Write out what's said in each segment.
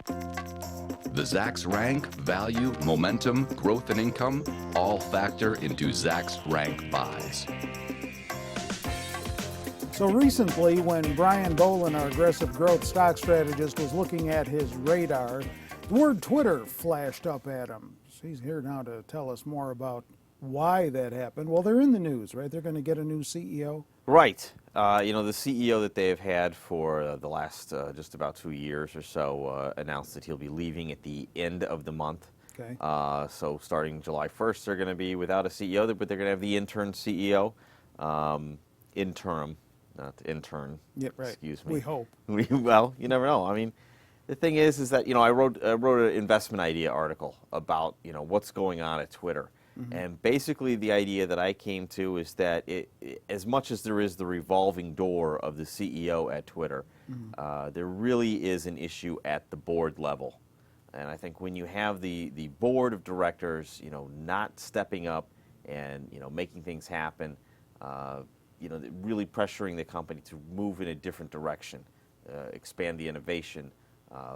The Zacks rank, value, momentum, growth, and income all factor into Zacks rank buys. So recently, when Brian Boland, our aggressive growth stock strategist, was looking at his radar, the word Twitter flashed up at him. So he's here now to tell us more about why that happened. Well, they're in the news, right? They're going to get a new CEO. Right. The CEO that they have had for the last just about 2 years or so announced that he'll be leaving at the end of the month. Okay. So starting July 1st, they're going to be without a CEO, but they're going to have the interim CEO, interim, not intern. Yep, right. Excuse me. We hope. Well, you never know. I mean, the thing is that I wrote an investment idea article about what's going on at Twitter. Mm-hmm. And basically the idea that I came to is that as much as there is the revolving door of the CEO at Twitter, mm-hmm. There really is an issue at the board level. And I think when you have the board of directors, not stepping up and, making things happen, really pressuring the company to move in a different direction, expand the innovation,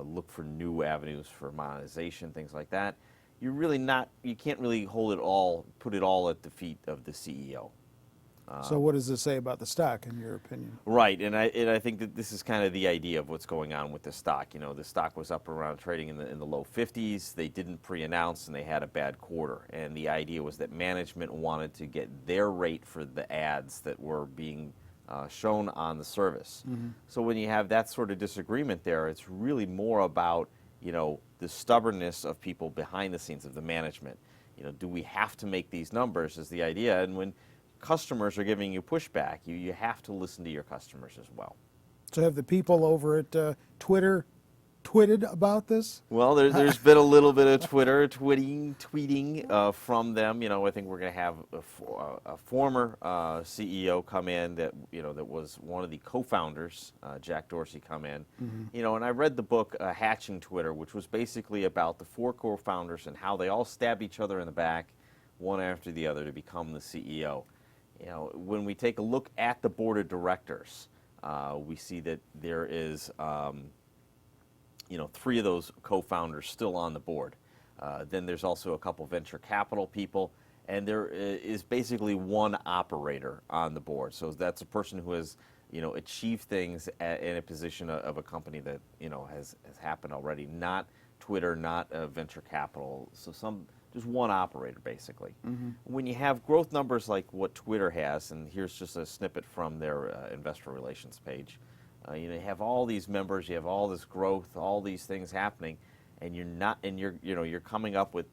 look for new avenues for monetization, things like that. You can't really put it all at the feet of the CEO. So what does this say about the stock, in your opinion? Right, and I think that this is kind of the idea of what's going on with the stock. The stock was up around trading in the low 50s. They didn't pre-announce, and they had a bad quarter. And the idea was that management wanted to get their rate for the ads that were being shown on the service. Mm-hmm. So when you have that sort of disagreement there, it's really more about the stubbornness of people behind the scenes of the management. Do we have to make these numbers is the idea. And when customers are giving you pushback, you have to listen to your customers as well. So have the people over at Twitter tweeted about this? Well, there's been a little bit of tweeting from them. I think we're going to have a former CEO come in that was one of the co-founders, Jack Dorsey, come in. Mm-hmm. And I read the book Hatching Twitter, which was basically about the 4 co-founders and how they all stabbed each other in the back, one after the other, to become the CEO. When we take a look at the board of directors, we see that there is 3 of those co-founders still on the board. Then there's also a couple venture capital people, and there is basically one operator on the board. So that's a person who has, achieved things in a position of a company that, has happened already. Not Twitter, not venture capital. So just one operator, basically. Mm-hmm. When you have growth numbers like what Twitter has, and here's just a snippet from their investor relations page. You have all these members, you have all this growth, all these things happening, and you're coming up with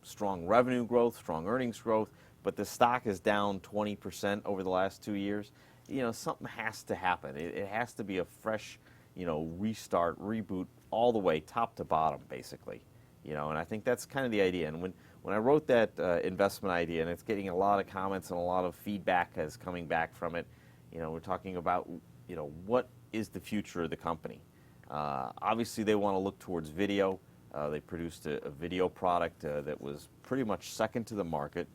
strong revenue growth, strong earnings growth, but the stock is down 20% over the last 2 years. Something has to happen. It has to be a fresh, restart, reboot, all the way top to bottom, basically. And I think that's kind of the idea. And when I wrote that investment idea, and it's getting a lot of comments and a lot of feedback is coming back from it, we're talking about what is the future of the company. Obviously, they want to look towards video. They produced a video product that was pretty much second to the market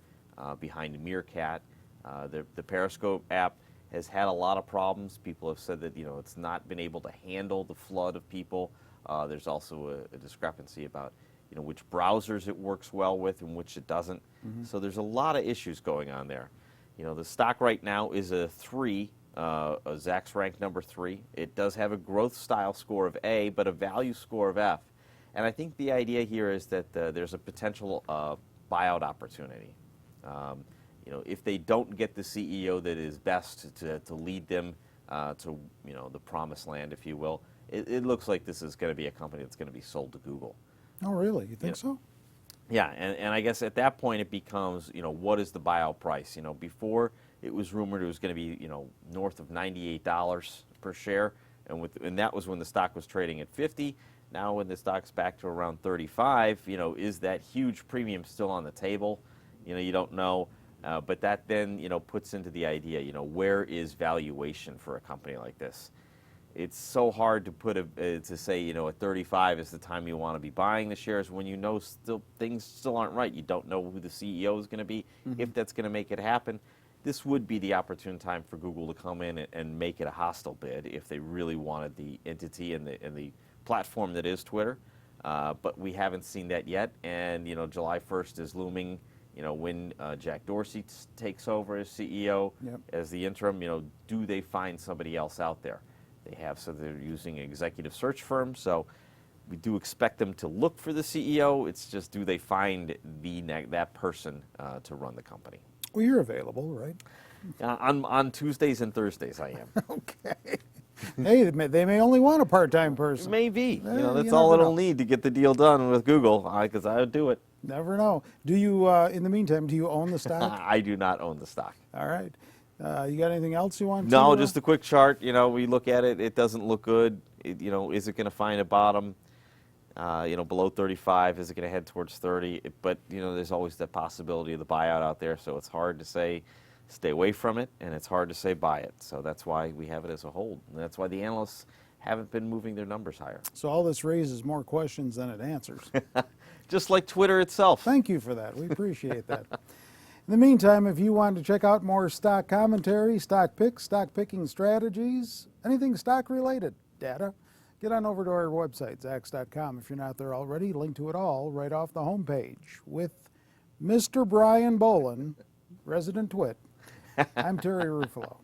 behind Meerkat. The Periscope app has had a lot of problems. People have said that it's not been able to handle the flood of people. There's also a discrepancy about which browsers it works well with and which it doesn't. Mm-hmm. So there's a lot of issues going on there. The stock right now is a 3. Zacks ranked number 3. It does have a growth style score of A, but a value score of F. And I think the idea here is that there's a potential buyout opportunity. If they don't get the CEO that is best to lead them to the promised land, if you will, it looks like this is going to be a company that's going to be sold to Google. Oh, really? You think so? Yeah, and I guess at that point it becomes, what is the buyout price? Before it was rumored it was going to be, north of $98 per share, and that was when the stock was trading at 50. Now when the stock's back to around 35, is that huge premium still on the table? You don't know, but that then, puts into the idea, where is valuation for a company like this? It's so hard to put to say, at 35 is the time you want to be buying the shares when things still aren't right. You don't know who the CEO is going to be, mm-hmm. if that's going to make it happen. This would be the opportune time for Google to come in and make it a hostile bid if they really wanted the entity and the platform that is Twitter, but we haven't seen that yet. And July 1st is looming. When Jack Dorsey takes over as CEO, Yep. as the interim, do they find somebody else out there? They have, so they're using an executive search firm. So we do expect them to look for the CEO. It's just, do they find that person to run the company? Well, you're available, right? On Tuesdays and Thursdays, I am. Okay. Hey, they may only want a part-time person. Maybe. That's you all never it'll know. need to get the deal done with Google, because I would do it. Never know. Do you, in the meantime, do you own the stock? I do not own the stock. All right. You got anything else you want to? No, just a quick chart. We look at it. It doesn't look good. Is it going to find a bottom? Below 35. Is it going to head towards 30? But there's always that possibility of the buyout out there. So it's hard to say stay away from it, and it's hard to say buy it. So that's why we have it as a hold. And that's why the analysts haven't been moving their numbers higher. So all this raises more questions than it answers. Just like Twitter itself. Thank you for that. We appreciate that. In the meantime, if you want to check out more stock commentary, stock picks, stock picking strategies, anything stock related data, get on over to our website, zacks.com. If you're not there already, link to it all right off the homepage. With Mr. Brian Bolin, resident twit, I'm Terry Ruffalo.